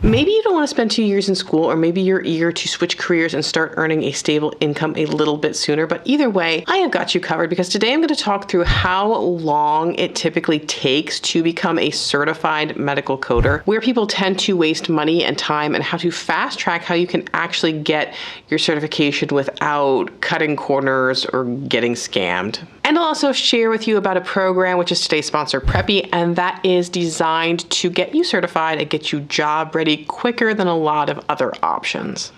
Maybe you don't want to spend 2 years in school, or maybe you're eager to switch careers and start earning a stable income a little bit sooner. But either way, I have got you covered, because today I'm going to talk through how long it typically takes to become a certified medical coder, where people tend to waste money and time, and how to fast track how you can actually get your certification without cutting corners or getting scammed. And I'll also share with you about a program, which is today's sponsor, Preppy, and that is designed to get you certified and get you job ready quicker than a lot of other options.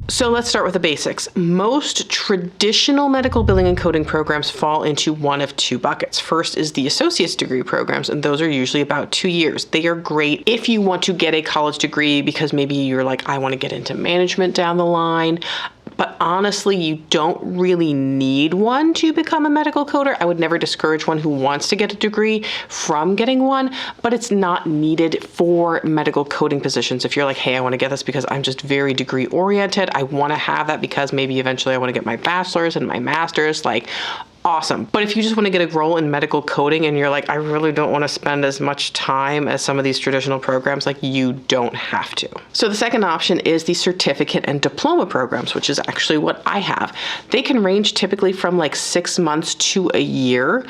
So let's start with the basics. Most traditional medical billing and coding programs fall into one of two buckets. First is the associate's degree programs, and those are usually about 2 years. They are great if you want to get a college degree because maybe you're like, I want to get into management down the line. But honestly, you don't really need one to become a medical coder. I would never discourage one who wants to get a degree from getting one, but it's not needed for medical coding positions. If you're like, hey, I want to get this because I'm just very degree oriented, I want to have that because maybe eventually I want to get my bachelor's and my master's, like, awesome. But if you just want to get a role in medical coding and you're like, I really don't want to spend as much time as some of these traditional programs, like, you don't have to. So the second option is the certificate and diploma programs, which is actually what I have. They can range typically from like 6 months to a year.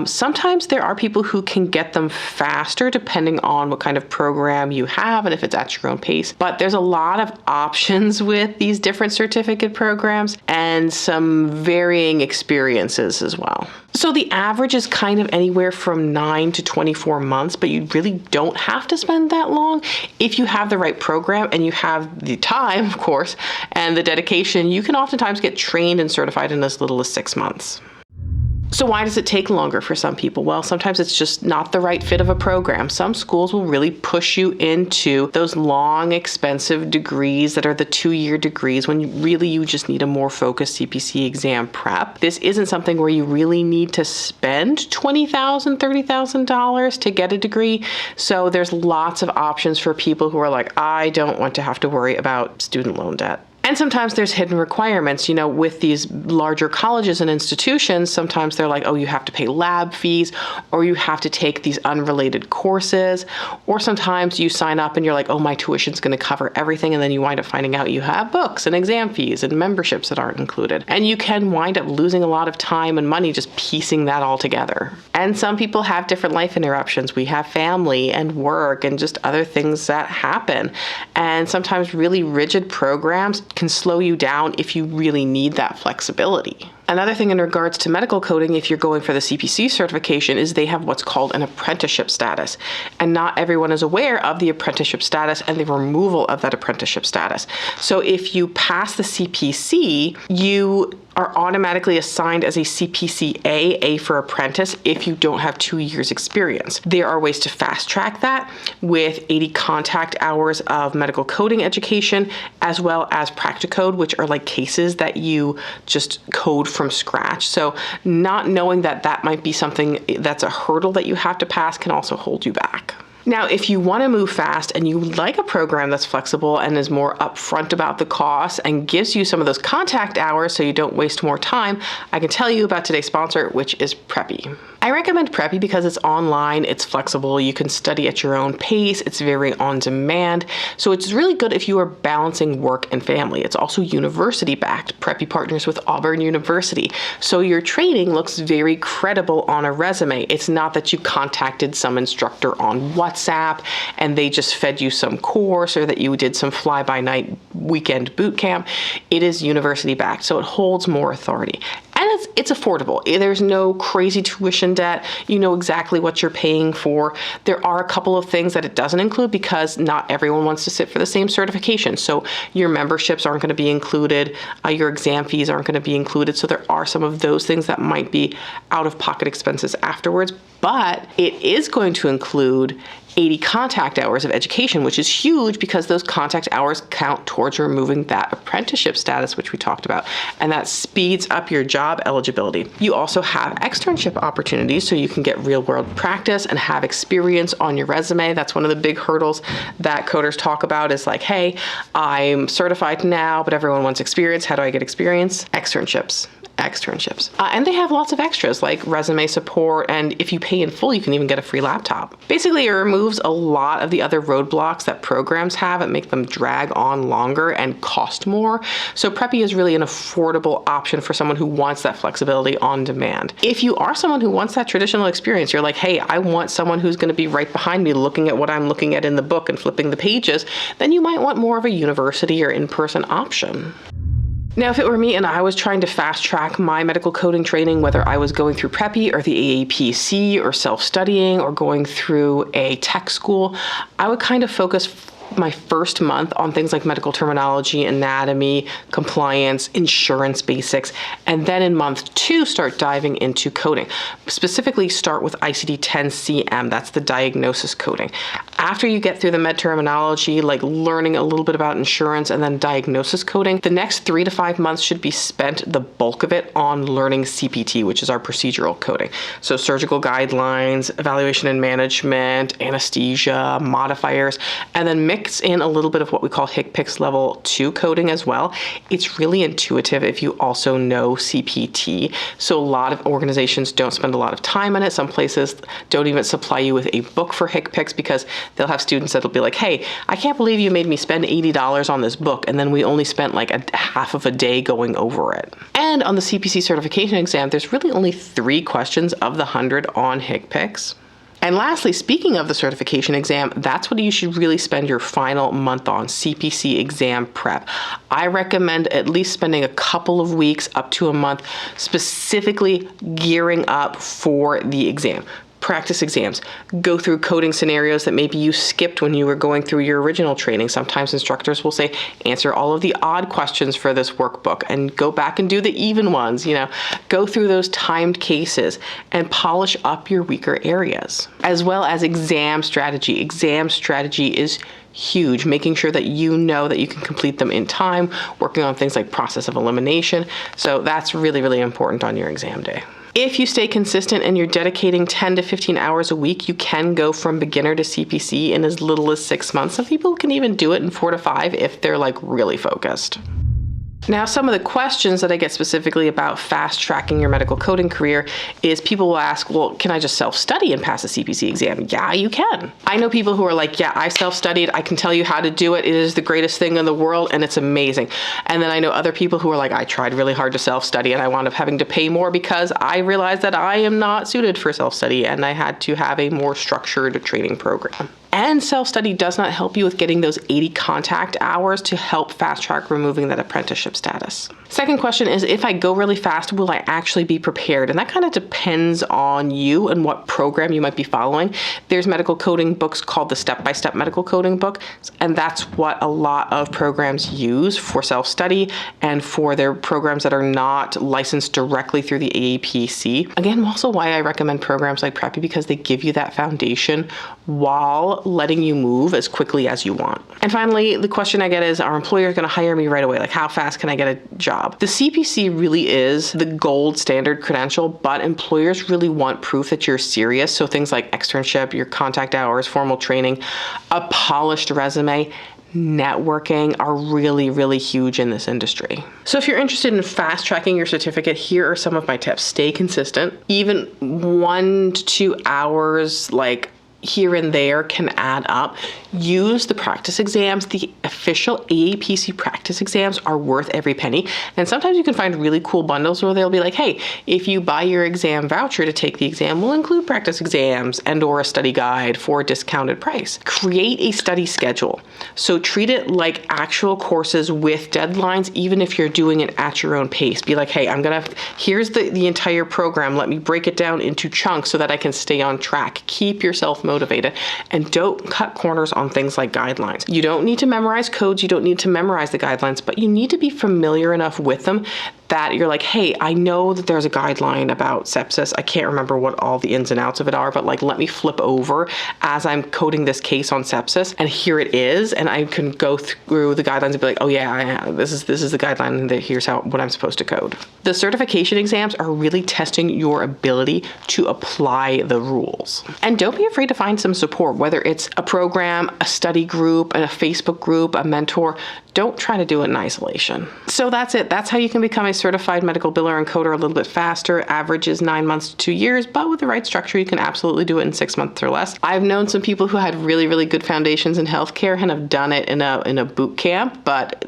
Sometimes there are people who can get them faster depending on what kind of program you have and if it's at your own pace. But there's a lot of options with these different certificate programs and some varying experiences as well. So the average is kind of anywhere from 9 to 24 months, but you really don't have to spend that long. If you have the right program and you have the time, of course, and the dedication, you can oftentimes get trained and certified in as little as 6 months. So why does it take longer for some people? Well, sometimes it's just not the right fit of a program. Some schools will really push you into those long, expensive degrees that are the 2-year degrees when really you just need a more focused CPC exam prep. This isn't something where you really need to spend $20,000, $30,000 to get a degree. So there's lots of options for people who are like, I don't want to have to worry about student loan debt. And sometimes there's hidden requirements, with these larger colleges and institutions. Sometimes they're like, oh, you have to pay lab fees, or you have to take these unrelated courses. Or sometimes you sign up and you're like, oh, my tuition's going to cover everything. And then you wind up finding out you have books and exam fees and memberships that aren't included. And you can wind up losing a lot of time and money just piecing that all together. And some people have different life interruptions. We have family and work and just other things that happen. And sometimes really rigid programs can slow you down if you really need that flexibility. Another thing in regards to medical coding, if you're going for the CPC certification, is they have what's called an apprenticeship status. And not everyone is aware of the apprenticeship status and the removal of that apprenticeship status. So if you pass the CPC, you are automatically assigned as a CPC A for apprentice if you don't have 2 years experience. There are ways to fast track that with 80 contact hours of medical coding education, as well as Practicode, which are like cases that you just code from scratch. So not knowing that that might be something that's a hurdle that you have to pass can also hold you back. Now, if you want to move fast and you like a program that's flexible and is more upfront about the costs and gives you some of those contact hours so you don't waste more time, I can tell you about today's sponsor, which is Preppy. I recommend Preppy because it's online, it's flexible, you can study at your own pace, it's very on demand. So it's really good if you are balancing work and family. It's also university backed. Preppy partners with Auburn University. So your training looks very credible on a resume. It's not that you contacted some instructor on WhatsApp and they just fed you some course, or that you did some fly-by-night weekend boot camp. It is university backed, so it holds more authority. And it's affordable. There's no crazy tuition debt. You know exactly what you're paying for. There are a couple of things that it doesn't include because not everyone wants to sit for the same certification. So your memberships aren't going to be included. Your exam fees aren't going to be included. So there are some of those things that might be out-of-pocket expenses afterwards. But it is going to include 80 contact hours of education, which is huge because those contact hours count towards removing that apprenticeship status, which we talked about, and that speeds up your job eligibility. You also have externship opportunities, so you can get real-world practice and have experience on your resume. That's one of the big hurdles that coders talk about is like, hey, I'm certified now, but everyone wants experience. How do I get experience? Externships. externships. And they have lots of extras like resume support, and if you pay in full, you can even get a free laptop. Basically, it removes a lot of the other roadblocks that programs have and make them drag on longer and cost more. So Preppy is really an affordable option for someone who wants that flexibility on demand. If you are someone who wants that traditional experience, you're like, hey, I want someone who's going to be right behind me looking at what I'm looking at in the book and flipping the pages, then you might want more of a university or in-person option. Now, if it were me and I was trying to fast track my medical coding training, whether I was going through Preppy or the AAPC or self-studying or going through a tech school, I would kind of focus my first month on things like medical terminology, anatomy, compliance, insurance basics, and then in month 2 start diving into coding. Specifically start with ICD-10-CM, that's the diagnosis coding. After you get through the med terminology, like learning a little bit about insurance and then diagnosis coding, the next 3 to 5 months should be spent, the bulk of it, on learning CPT, which is our procedural coding. So surgical guidelines, evaluation and management, anesthesia, modifiers, and then mix in a little bit of what we call HCPCS level 2 coding as well. It's really intuitive if you also know CPT. So a lot of organizations don't spend a lot of time on it. Some places don't even supply you with a book for HCPCS because they'll have students that'll be like, hey, I can't believe you made me spend $80 on this book, and then we only spent like a half of a day going over it. And on the CPC certification exam, there's really only 3 questions of the 100 on HCPCS. And lastly, speaking of the certification exam, that's what you should really spend your final month on, CPC exam prep. I recommend at least spending a couple of weeks up to a month specifically gearing up for the exam. Practice exams. Go through coding scenarios that maybe you skipped when you were going through your original training. Sometimes instructors will say, answer all of the odd questions for this workbook and go back and do the even ones. Go through those timed cases and polish up your weaker areas. As well as exam strategy. Exam strategy is huge, making sure that you know that you can complete them in time, working on things like process of elimination. So that's really, really important on your exam day. If you stay consistent and you're dedicating 10 to 15 hours a week, you can go from beginner to CPC in as little as 6 months. Some people can even do it in 4 to 5 if they're like really focused. Now, some of the questions that I get specifically about fast tracking your medical coding career is people will ask, well, can I just self-study and pass a CPC exam? Yeah, you can. I know people who are like, yeah, I self-studied. I can tell you how to do it. It is the greatest thing in the world and it's amazing. And then I know other people who are like, I tried really hard to self-study and I wound up having to pay more because I realized that I am not suited for self-study and I had to have a more structured training program. And self-study does not help you with getting those 80 contact hours to help fast track removing that apprenticeship status. Second question is, if I go really fast, will I actually be prepared? And that kind of depends on you and what program you might be following. There's medical coding books called the step-by-step medical coding book, and that's what a lot of programs use for self-study and for their programs that are not licensed directly through the AAPC. Again, also why I recommend programs like Preppy, because they give you that foundation while letting you move as quickly as you want. And finally, the question I get is, are employers going to hire me right away? Like, how fast can I get a job? The CPC really is the gold standard credential, but employers really want proof that you're serious. So things like externship, your contact hours, formal training, a polished resume, networking are really, really huge in this industry. So if you're interested in fast tracking your certificate, here are some of my tips. Stay consistent. Even 1 to 2 hours, like here and there, can add up. Use the practice exams. The official AAPC practice exams are worth every penny. And sometimes you can find really cool bundles where they'll be like, hey, if you buy your exam voucher to take the exam, we'll include practice exams and or a study guide for a discounted price. Create a study schedule. So treat it like actual courses with deadlines, even if you're doing it at your own pace. Be like, hey, here's the entire program. Let me break it down into chunks so that I can stay on track. Keep yourself motivated and don't cut corners on things like guidelines. You don't need to memorize codes. You don't need to memorize the guidelines, but you need to be familiar enough with them that you're like, hey, I know that there's a guideline about sepsis. I can't remember what all the ins and outs of it are, but like, let me flip over as I'm coding this case on sepsis, and here it is, and I can go through the guidelines and be like, oh yeah, this is the guideline, and here's what I'm supposed to code. The certification exams are really testing your ability to apply the rules. And don't be afraid to find find some support, whether it's a program, a study group, a Facebook group, a mentor. Don't try to do it in isolation. So that's it. That's how you can become a certified medical biller and coder a little bit faster. Average is 9 months to 2 years, but with the right structure, you can absolutely do it in 6 months or less. I've known some people who had really, really good foundations in healthcare and have done it in a boot camp, but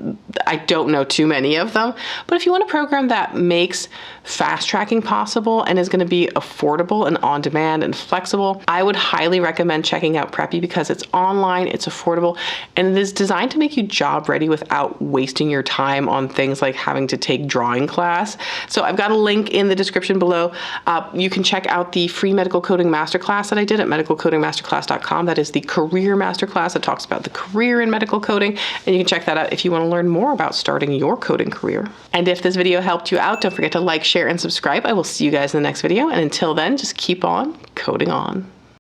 I don't know too many of them. But if you want a program that makes fast tracking possible and is going to be affordable and on demand and flexible, I would highly recommend checking out Preppy because it's online, it's affordable, and it is designed to make you job ready without wasting your time on things like having to take drawing class. So I've got a link in the description below. You can check out the free medical coding masterclass that I did at medicalcodingmasterclass.com. That is the career masterclass that talks about the career in medical coding, and you can check that out if you want to learn more about starting your coding career. And if this video helped you out, don't forget to like, share, and subscribe. I will see you guys in the next video, and until then, just keep on coding on.